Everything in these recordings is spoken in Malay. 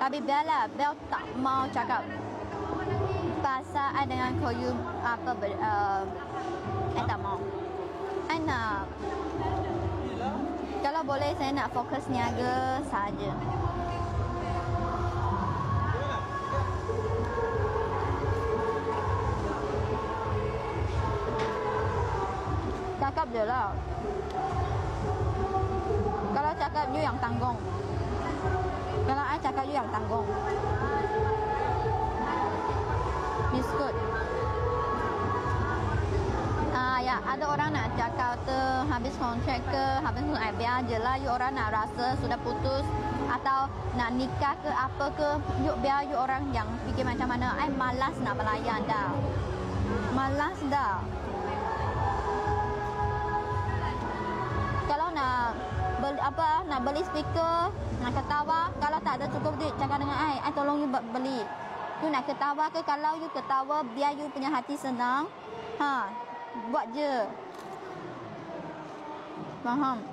Tapi biarlah, Bel tak mau cakap pasal I dengan Koyum apa I tak mau. I nak, kalau boleh saya nak fokus niaga saja. Cakap je lah. Kalau cakap you yang tanggung. Kalau I cakap you yang tanggung. Biskut. Ya, ada orang nak cakap tu habis kontrak ke, habis biar je lah. You orang nak rasa sudah putus atau nak nikah ke apa ke, you biar you orang yang fikir macam mana. I malas nak melayan dah. Malas dah. Kalau nak beli apa, nak beli speaker, nak ketawa, kalau tak ada cukup duit cakap dengan I tolong you beli. You nak ketawa ke, kalau you ketawa biar you punya hati senang. Buat je. Faham?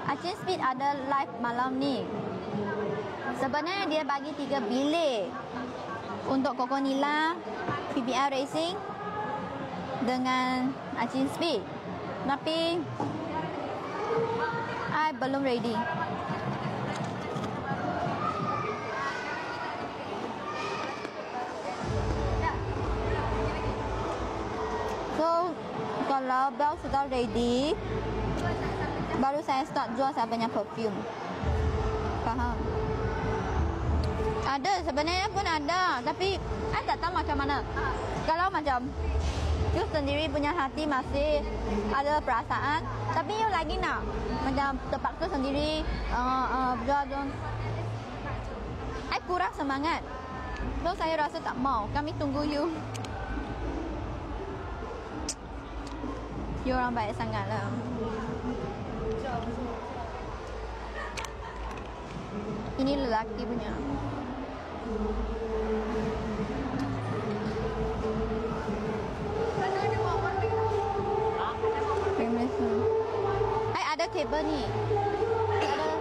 Achin Speed ada live malam ni. Sebenarnya dia bagi 3 bilik untuk Koko Nila, PBR Racing dengan Achin Speed. Tapi I belum ready. So, kalau Bel sudah ready, baru saya start jual saya punya perfume. Faham? Ada, sebenarnya pun ada. Tapi, I tak tahu macam mana. Kalau macam you sendiri punya hati masih ada perasaan, tapi you lagi nak macam terpaksa sendiri berjual, I kurang semangat. So, saya rasa tak mau. Kami tunggu you. You orang baik sangat lah. Ini lelaki punya. Ada kabel ni. Ada.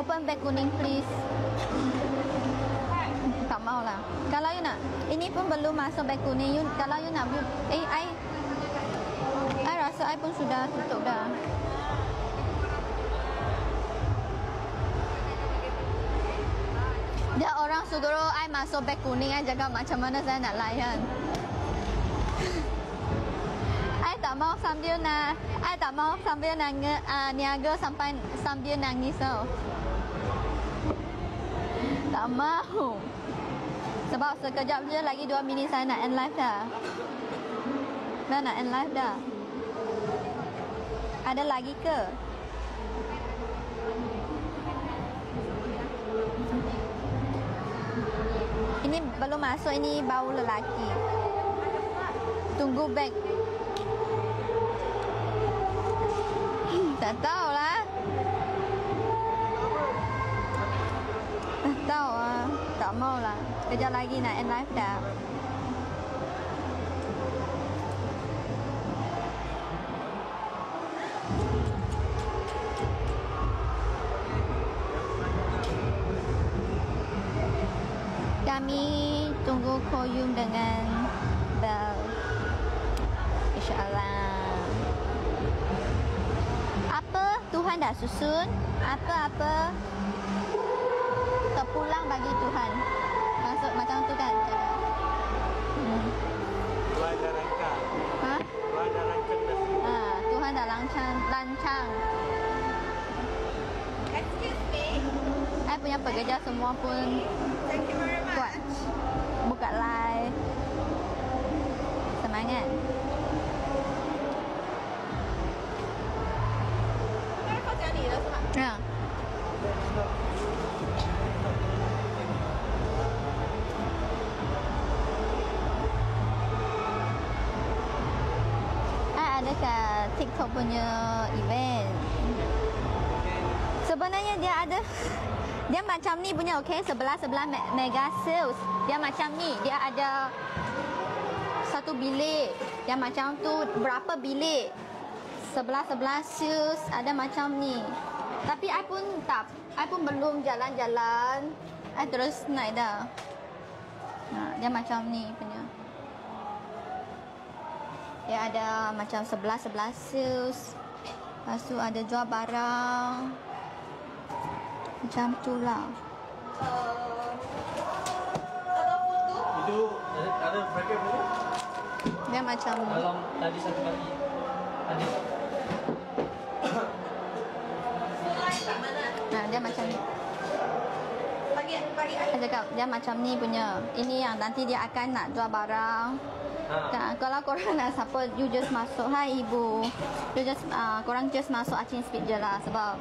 Open bag kuning please. Tak mau lah. Kalau you nak, ini pun belum masuk beg kuning. You, kalau you nak, I rasa I pun sudah tutup dah. Dia orang suruh I masuk beg kuning, I jaga macam mana saya nak layan. I tak mau sambil niaga sambil nangis tau. Tak mau. Sebab sekejap je lagi 2 minit saya nak end live dah. Dah nak end live dah. Ada lagi ke? Ini belum masuk, ini bau lelaki. Tunggu beg. Tak tahulah. Tahu ah, tak mau lah. Kejap lagi nak end live dah. Kami tunggu Koyum dengan Bel. InsyaAllah. Apa Tuhan dah susun? Apa-apa terpulang bagi Tuhan. Maksud macam tu kan? Tuhan dah rancang. Tuhan dah rancang dah semua. Tuhan dah lancang. Excuse me. I punya pekerja semua pun Thank you very much. kuat. Buka live. Semangat. Kan kau讲你的是吗？ Ya. Ada kat TikTok punya event. Sebenarnya Dia macam ni punya, okey. Sebelah-sebelah mega sales. Dia macam ni. Dia ada satu bilik. Yang macam tu berapa bilik. Sebelah-sebelah sales ada macam ni. Tapi I pun belum jalan-jalan. I terus naik dah. Dia macam ni punya. Dia ada macam sebelah-sebelah sales. Lepas tu ada jual barang. Macam tu lah. Itu ada bracket boleh? Dia macam ni. Kalau tadi satu kali ada. Dia macam ni. Bagi Saya cakap dia macam ni punya. Ini yang nanti dia akan nak jual barang. Kalau korang nak siapa, you just masuk. Hai ibu. You just korang just masuk Achin Speed je lah. Sebab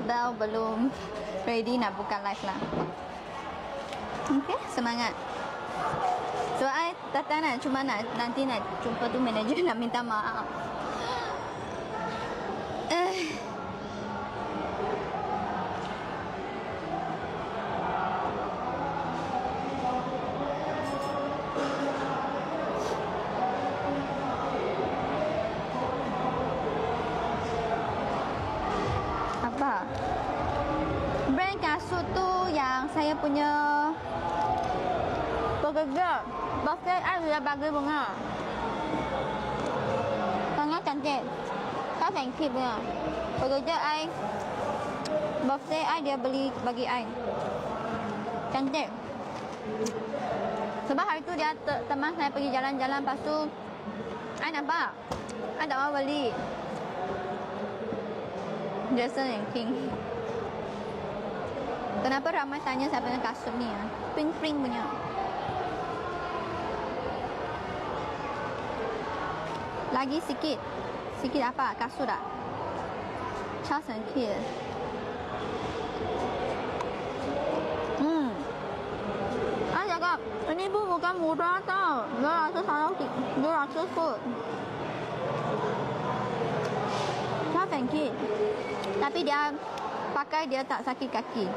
bell belum ready nak buka live lah. Okay, semangat. So I datang nak cuma nanti nak jumpa tu manager nak minta maaf. Apa? Brand kasut tu yang saya punya pekerja. Birthday I sudah bagi bunga. Sangat cantik. Saya thank you bunga. Pekerja I birthday I dia beli bagi I. Cantik. Sebab hari tu dia teman saya pergi jalan-jalan, lepas tu I nampak I tak mau beli. Jason and King. Kenapa ramai tanya saya punya kasut ni? Pink punya. Lagi sikit. Sikit apa? Kasut tak? Charles and Keith. I cakap, ini pun bukan murah tau. 200 kot. Charles and Keith. Tapi dia pakai dia tak sakit kaki.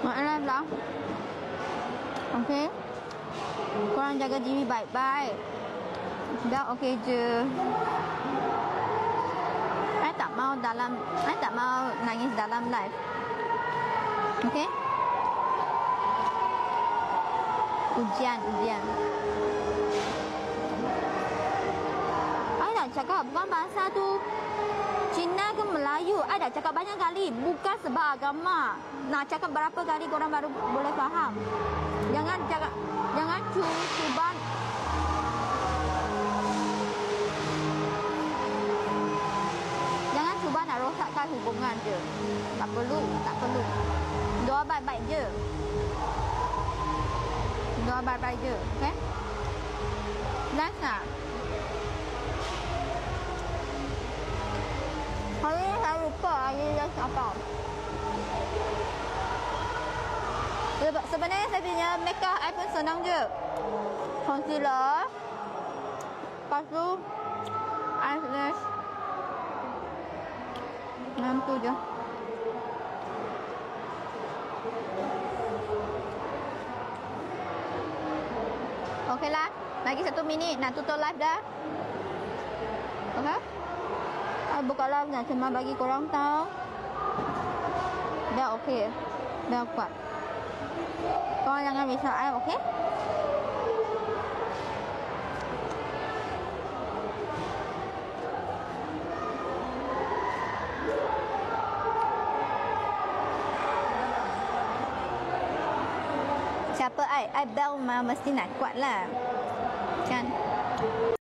Maaf lah. Okey. Korang jaga diri baik-baik. Dah okey je. I tak mau nangis dalam live. Okey? Ujian. I dah cakap bukan bahasa tu Cina ke Melayu. I dah cakap banyak kali. Bukan sebab agama. Nak cakap berapa kali korang baru boleh faham. Jangan cakap. Jangan cuba. Jangan cuba nak rosakkan hubungan je. Tak perlu. Doa baik-baik je. Okay? Last tak? Hari ni saya lupa hari last apa. Sebenarnya saya punya makeup I pun senang je. Concealer. Lepas tu eyelash. Macam tu je. Okey lah. Lagi 1 minit nak tutup live dah. Okey. I buka live nak cuma bagi korang tahu. Dah okey. Dah kuat. Korang jangan risau I, okey? Siapa I? I bell mesti nak kuat lah. Kan?